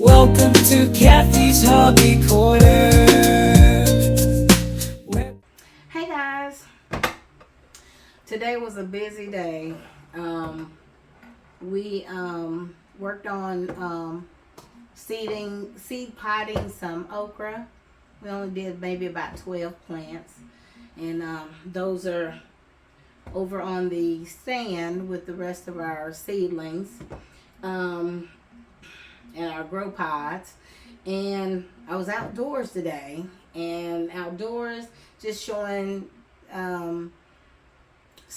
Welcome to Kathy's Hobby Corner. Hey guys, today was a busy day. We worked on seed potting some okra. We only did maybe about 12 plants, and those are over on the stand with the rest of our seedlings. And our grow pods. And I was outdoors today, and outdoors just showing some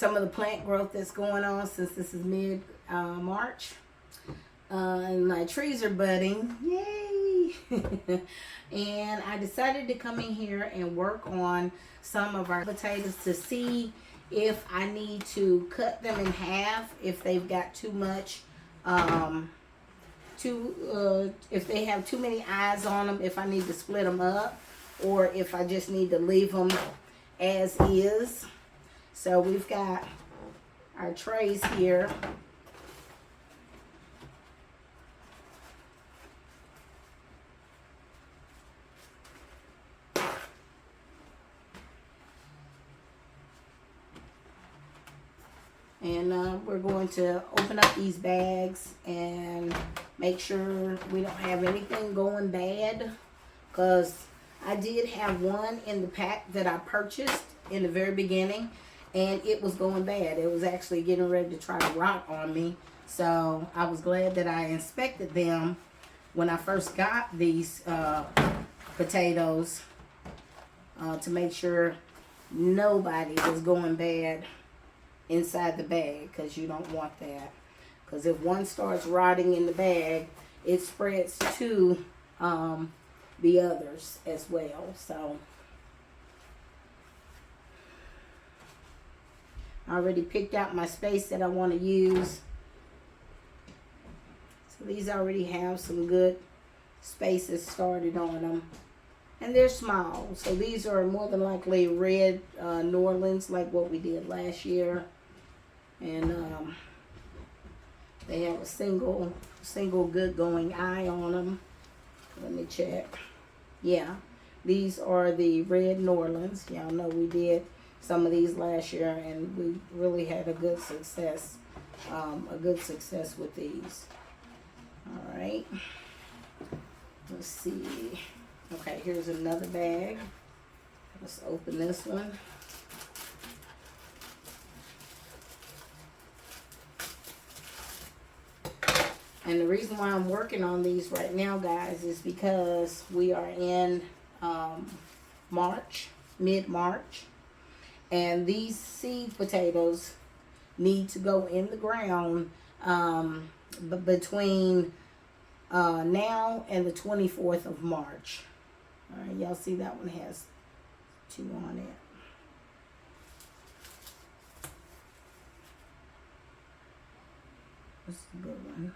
of the plant growth that's going on since this is mid March. And my trees are budding. Yay! And I decided to come in here and work on some of our potatoes to see if I need to cut them in half if they've got too much if they have too many eyes on them, if I need to split them up, or if I just need to leave them as is. So we've got our trays here. And we're going to open up these bags and make sure we don't have anything going bad, because I did have one in the pack that I purchased in the very beginning, and it was going bad. It was actually getting ready to try to rot on me. So I was glad that I inspected them when I first got these potatoes to make sure nobody was going bad inside the bag, because you don't want that. Because if one starts rotting in the bag, it spreads to the others as well. So I already picked out my space that I want to use. So these already have some good spaces started on them. And they're small. So these are more than likely red Norlands, like what we did last year. And they have a single good going eye on them. Let me check. Yeah, these are the red Norlands. Y'all know we did some of these last year, and we really had a good success. With these. All right. Let's see. Okay, here's another bag. Let's open this one. And the reason why I'm working on these right now, guys, is because we are in March, mid-March. And these seed potatoes need to go in the ground between now and the 24th of March. All right, y'all see that one has 2 on it. That's a good one.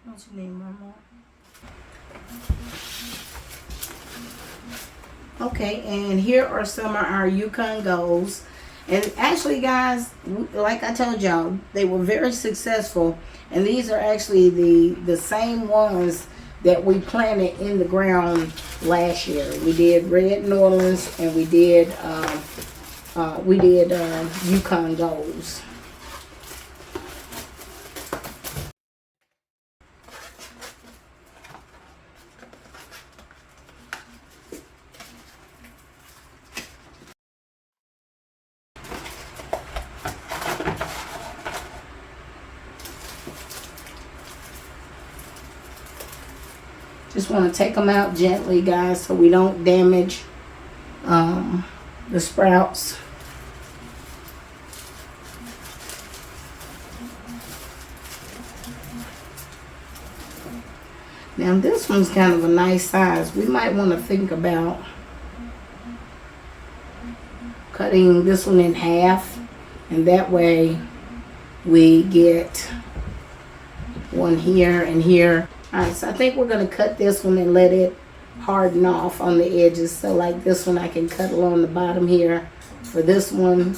What's your name, Mama? Okay, and here are some of our Yukon goals. And actually, guys, like I told y'all, they were very successful. And these are actually the same ones that we planted in the ground last year. We did red Norlands, and we did Yukon goals. Just want to take them out gently, guys, so we don't damage the sprouts. Now this one's kind of a nice size. We might want to think about cutting this one in half, and that way we get one here and here. Alright, so I think we're going to cut this one and let it harden off on the edges. So like this one, I can cut along the bottom here for this one.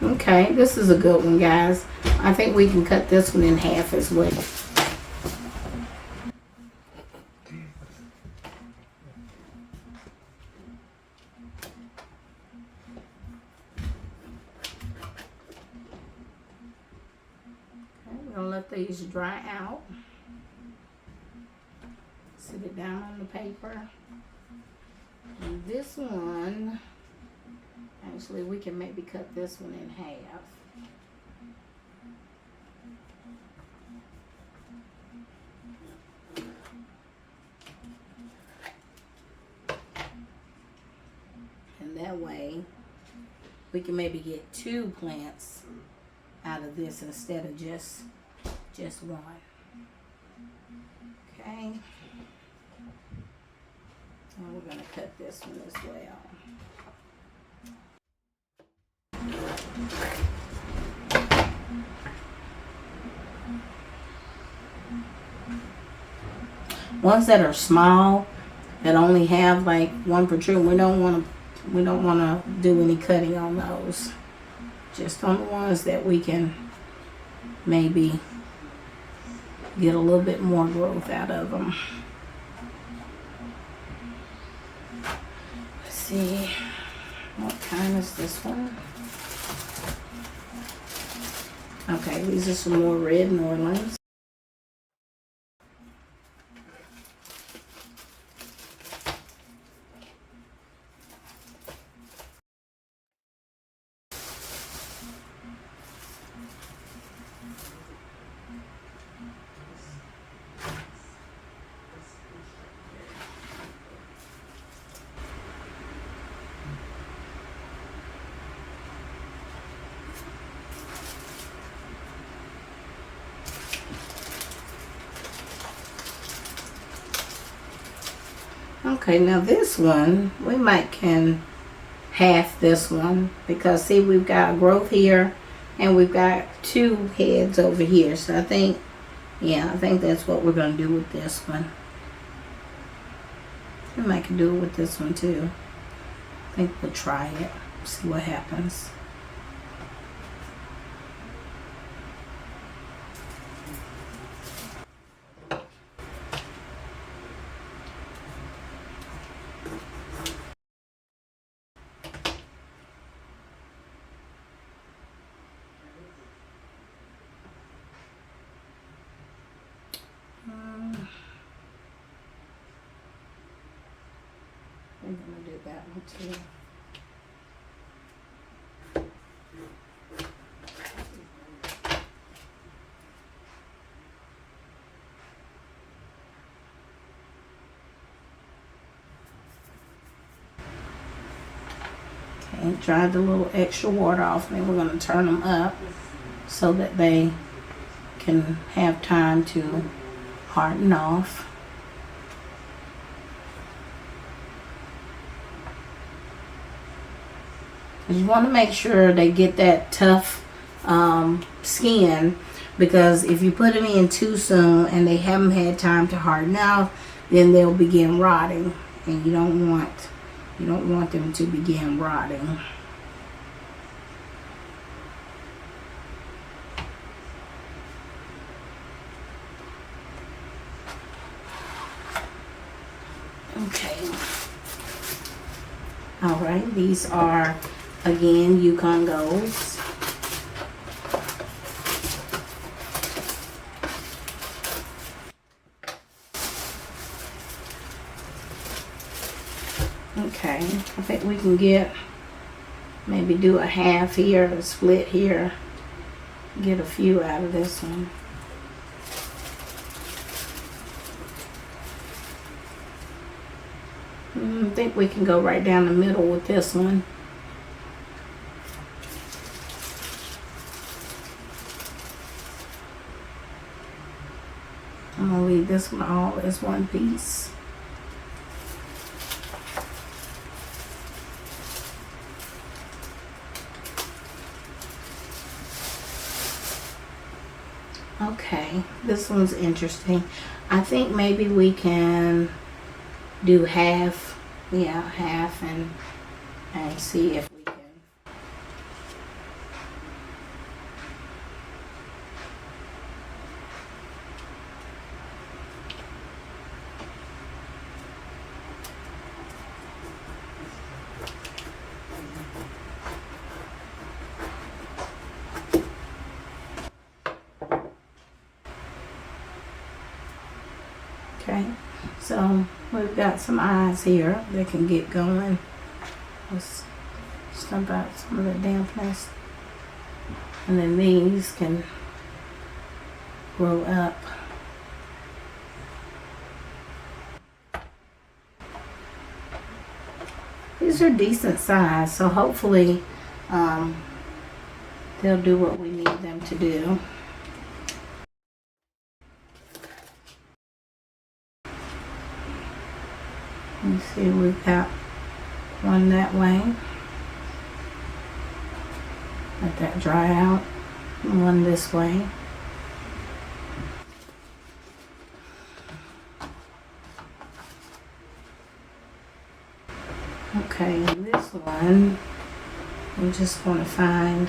Okay, this is a good one, guys. I think we can cut this one in half as well. We're gonna let these dry out. Sit it down on the paper. And this one, actually, we can maybe cut this one in half. And that way, we can maybe get 2 plants out of this instead of just one. Okay. And we're gonna cut this one as well. Ones that are small, that only have like one protrusion, we don't want to do any cutting on those. Just on the ones that we can maybe get a little bit more growth out of them. Let's see, what kind is this one? Okay, these are some more red Norlands. Okay, now this one, we might can half this one because see, we've got growth here and we've got 2 heads over here. So I think, yeah, I think that's what we're going to do with this one. We might can do it with this one too. I think we'll try it, see what happens. I'm gonna do that one too. Okay, dry the little extra water off, and then we're gonna turn them up so that they can have time to harden off. You want to make sure they get that tough skin, because if you put them in too soon and they haven't had time to harden out, then they'll begin rotting, and you don't want them to begin rotting. Okay. All right, these are again Yukon Golds. Okay, I think we can maybe do a half here, a split here, get a few out of this one. I think we can go right down the middle with this one. this one all as one piece. Okay, this one's interesting. I think maybe we can do half, yeah, half, and see if we can. Okay, so we've got some eyes here that can get going. Let's stump out some of the dampness. And then these can grow up. These are decent size, so hopefully they'll do what we need them to do. Let's see, we've got one that way. Let that dry out. And one this way. Okay, this one, I'm just going to find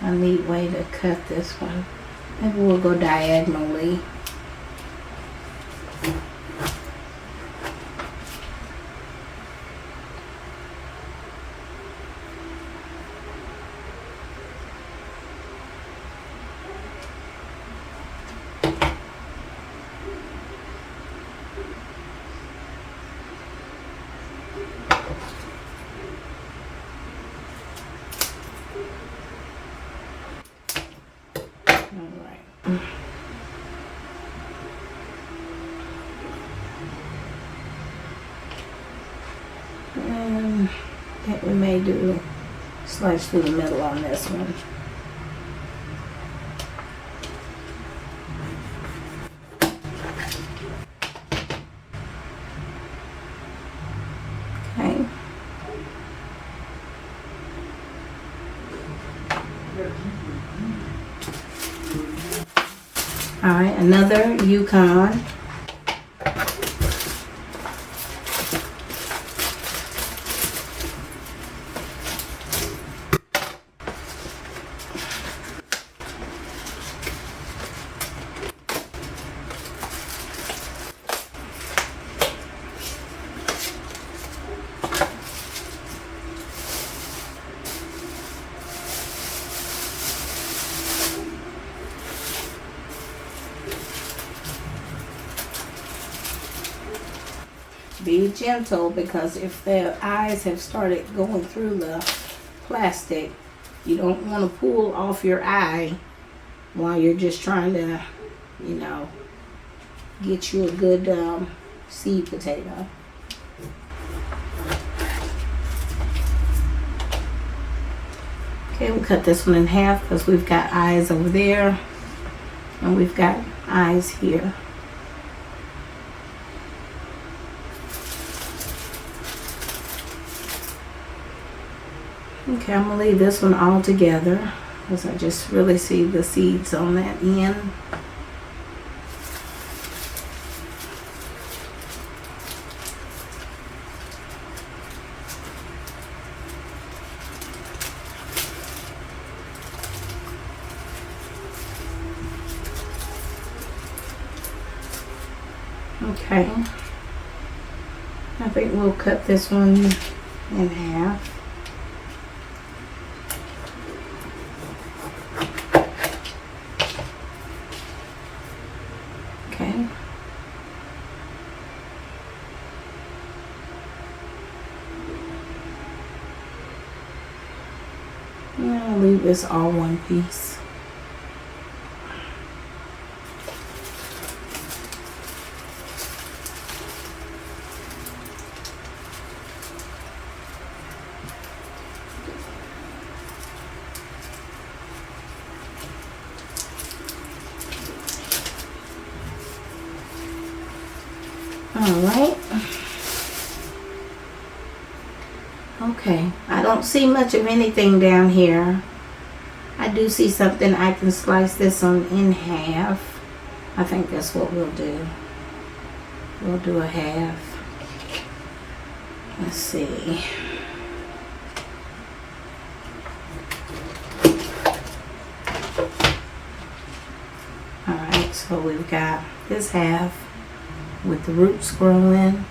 a neat way to cut this one. Maybe we'll go diagonally. And I think we may do slice through the middle on this one. Okay. All right, another Yukon. Be gentle, because if the eyes have started going through the plastic, you don't want to pull off your eye while you're just trying to, you know, get you a good seed potato. Okay, we'll cut this one in half because we've got eyes over there and we've got eyes here. Okay, I'm going to leave this one all together because I just really see the seeds on that end. Okay, I think we'll cut this one in half. Okay. I'll leave this all one piece. Alright. Okay, I don't see much of anything down here. I do see something. I can slice this one in half. I think that's what we'll do. We'll do a half. Let's see. Alright, so we've got this half with the roots growing.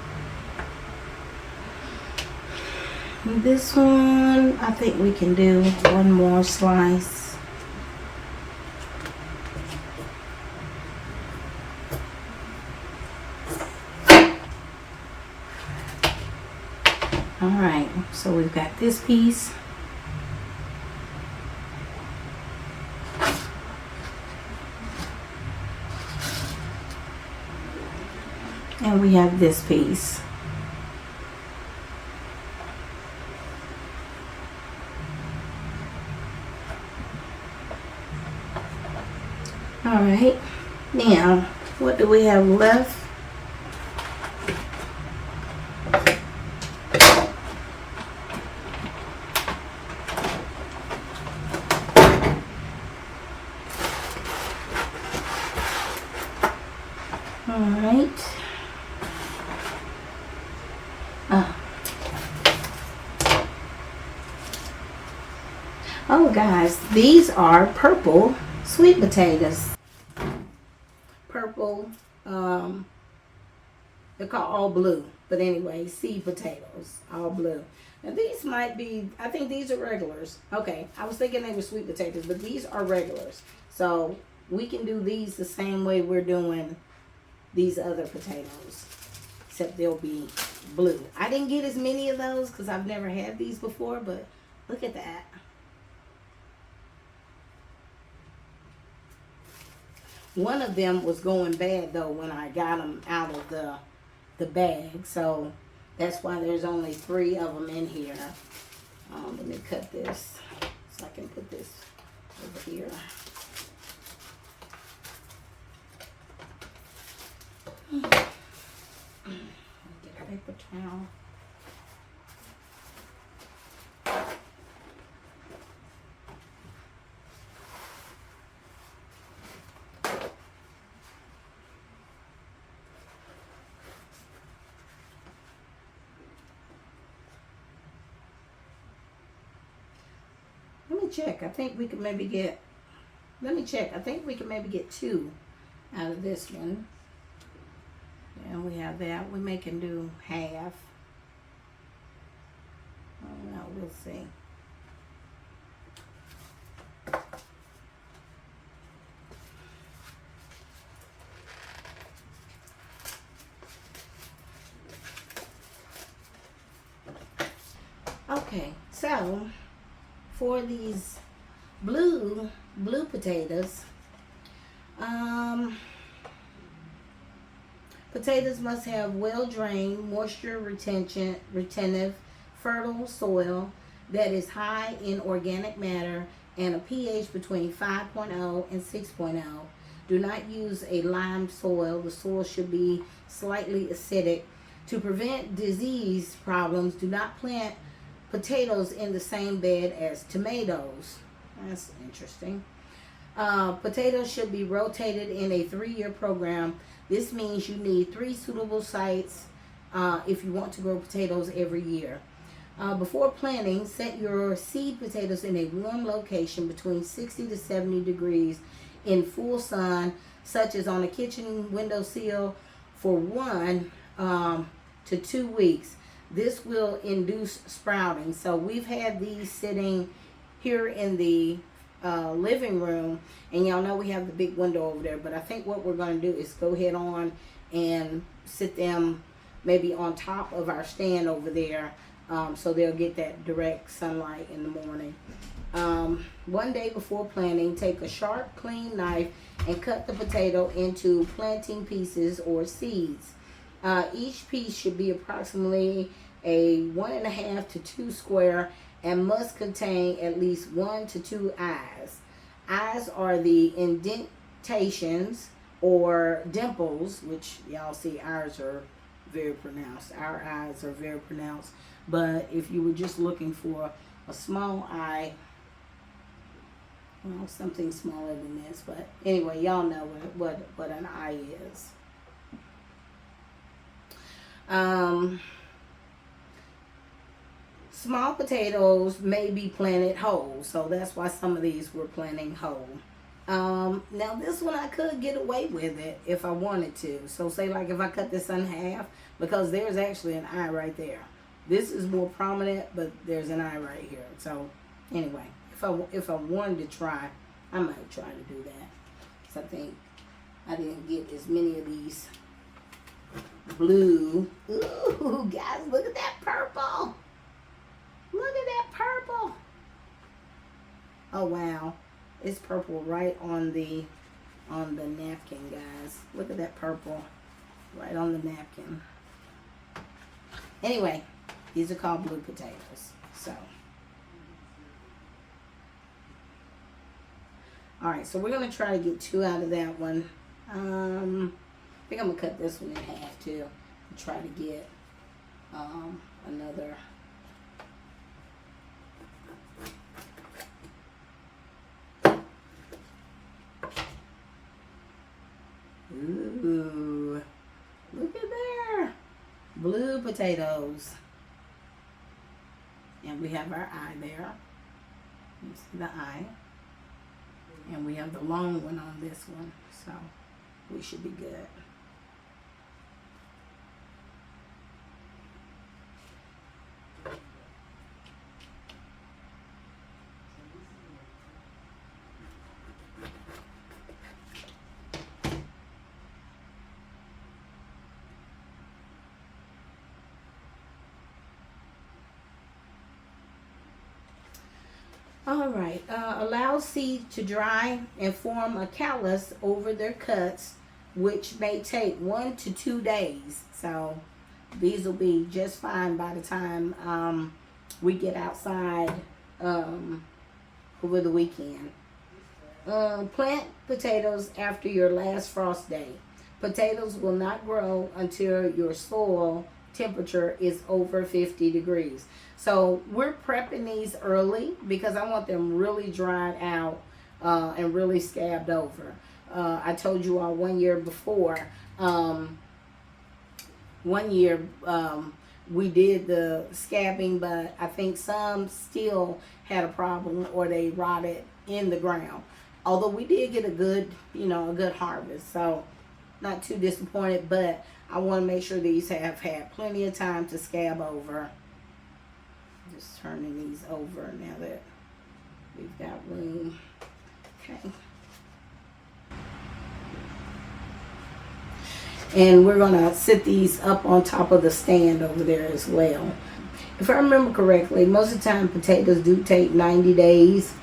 This one, I think we can do one more slice. Alright, so we've got this piece. And we have this piece. Alright, now what do we have left? Alright. Oh guys, these are purple sweet potatoes. Purple, they're called all blue, but anyway, seed potatoes, all blue. And these might be, I think these are regulars. Okay, I was thinking they were sweet potatoes, but these are regulars. So we can do these the same way we're doing these other potatoes, except they'll be blue. I didn't get as many of those because I've never had these before, but look at that. One of them was going bad though when I got them out of the bag, so that's why there's only 3 of them in here. Let me cut this so I can put this over here. Get a paper towel. Check. I think we could maybe get, let me check. I think we can maybe get 2 out of this one. And we have that. We may can do half. Oh no, we'll see. Okay, so for these blue potatoes, potatoes must have well-drained, retentive, fertile soil that is high in organic matter and a pH between 5.0 and 6.0. Do not use a lime soil. The soil should be slightly acidic. To prevent disease problems, do not plant potatoes in the same bed as tomatoes. That's interesting. Potatoes should be rotated in a 3-year program. This means you need 3 suitable sites if you want to grow potatoes every year. Before planting, set your seed potatoes in a warm location between 60 to 70 degrees in full sun, such as on a kitchen windowsill, for 1 to 2 weeks. This will induce sprouting. So we've had these sitting here in the living room, and y'all know we have the big window over there, but I think what we're going to do is go ahead on and sit them maybe on top of our stand over there, so they'll get that direct sunlight in the morning. 1 day before planting, take a sharp, clean knife and cut the potato into planting pieces or seeds. Each piece should be approximately a 1.5 to 2 square and must contain at least 1 to 2 eyes. Eyes are the indentations or dimples, which y'all see ours are very pronounced. Our eyes are very pronounced. But if you were just looking for a small eye, well, something smaller than this, but anyway, y'all know what an eye is. Small potatoes may be planted whole, so that's why some of these were planting whole. Now this one I could get away with it if I wanted to. So say like if I cut this in half, because there's actually an eye right there. This is more prominent, but there's an eye right here. So anyway, if I wanted to try, I might try to do that. So I think I didn't get as many of these blue. Ooh, guys, look at that purple. Look at that purple. Oh wow. It's purple right on the napkin, guys. Look at that purple right on the napkin. Anyway, these are called blue potatoes. So alright, so we're gonna try to get 2 out of that one. I think I'm gonna cut this one in half too and try to get another. Ooh, look at there. Blue potatoes. And we have our eye there. You see the eye. And we have the long one on this one. So we should be good. Alright, allow seed to dry and form a callus over their cuts, which may take 1 to 2 days. So these will be just fine by the time we get outside over the weekend. Plant potatoes after your last frost day. Potatoes will not grow until your soil temperature is over 50 degrees. So we're prepping these early because I want them really dried out and really scabbed over. I told you all 1 year before, 1 year we did the scabbing, but I think some still had a problem or they rotted in the ground. Although we did get a good, a good harvest. So not too disappointed, but I want to make sure these have had plenty of time to scab over. Just turning these over now that we've got room. Okay. And we're going to sit these up on top of the stand over there as well. If I remember correctly, most of the time potatoes do take 90 days.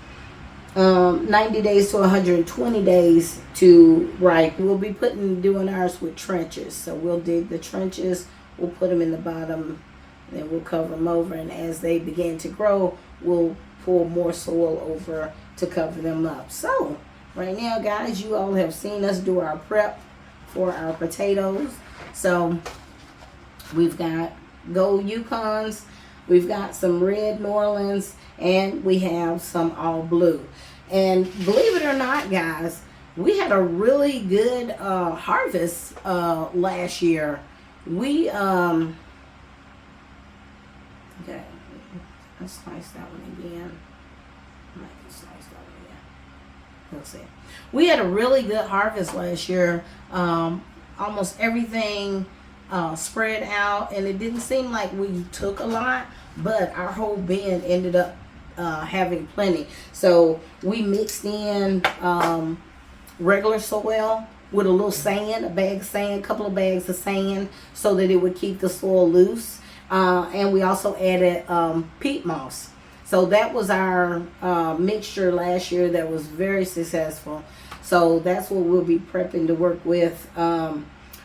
90 days to 120 days to ripe. We'll be doing ours with trenches. So we'll dig the trenches, we'll put them in the bottom, then we'll cover them over, and as they begin to grow, we'll pour more soil over to cover them up. So right now, guys, you all have seen us do our prep for our potatoes. So we've got gold Yukons, we've got some red Norlands, and we have some all blue. And believe it or not, guys, we had a really good harvest last year. We okay, let's slice that one again. I might slice that one again. We'll see. We had a really good harvest last year. Almost everything spread out, and it didn't seem like we took a lot, but our whole bin ended up having plenty. So we mixed in regular soil with a little sand, a bag of sand, a couple of bags of sand, so that it would keep the soil loose. And we also added peat moss. So that was our mixture last year that was very successful. So that's what we'll be prepping to work with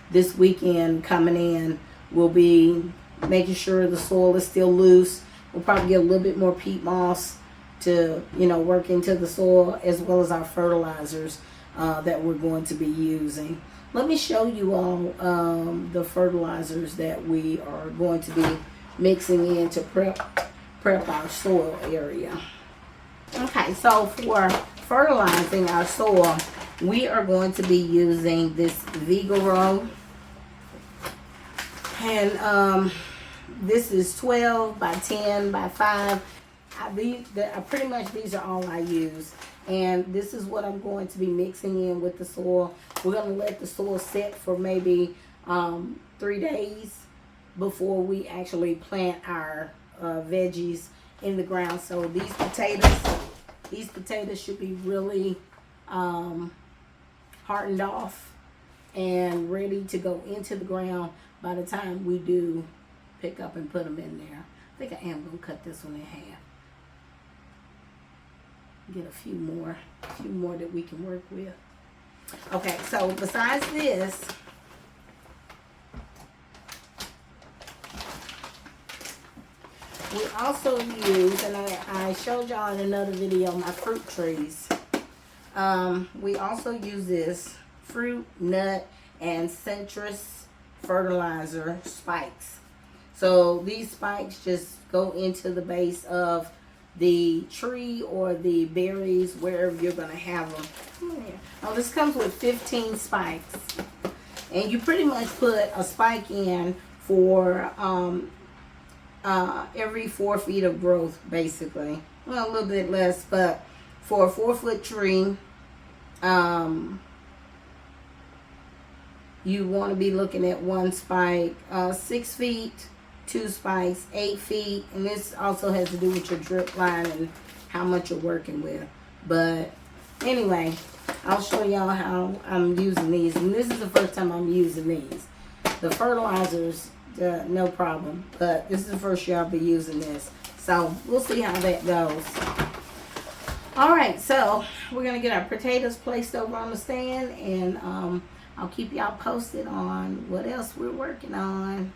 this weekend coming in. We'll be making sure the soil is still loose. We'll probably get a little bit more peat moss to, work into the soil, as well as our fertilizers that we're going to be using. let me show you all the fertilizers that we are going to be mixing in to prep our soil area. Okay, so for fertilizing our soil, we are going to be using this Vigoro, and this is 12 by 10 by 5. Pretty much these are all I use, and this is what I'm going to be mixing in with the soil. We're going to let the soil set for maybe 3 days before we actually plant our veggies in the ground. So these potatoes should be really hardened off and ready to go into the ground by the time we do pick up and put them in there. I think I am going to cut this one in half. Get a few more that we can work with. Okay, so besides this, we also use, and I showed y'all in another video, my fruit trees. We also use this fruit, nut, and citrus fertilizer spikes. So these spikes just go into the base of the tree or the berries, wherever you're going to have them. Come here. Now this comes with 15 spikes. And you pretty much put a spike in for every 4 feet of growth, basically. Well, a little bit less, but for a 4-foot tree, you want to be looking at 1 spike. 6 feet, 2 spikes, 8 feet, and this also has to do with your drip line and how much you're working with. But anyway, I'll show y'all how I'm using these, and this is the first time I'm using these. The fertilizers, no problem, but this is the first year I'll be using this, so we'll see how that goes. Alright, so we're going to get our potatoes placed over on the stand, and I'll keep y'all posted on what else we're working on.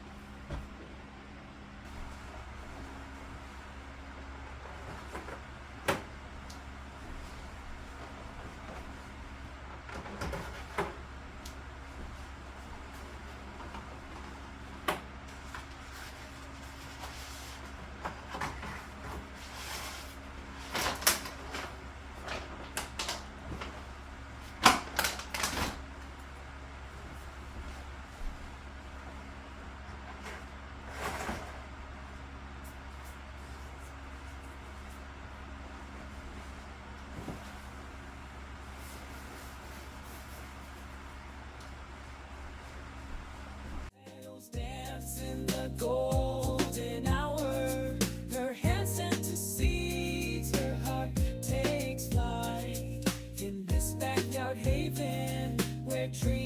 Dance in the golden hour. Her hands sent to seeds, her heart takes flight in this backyard haven where trees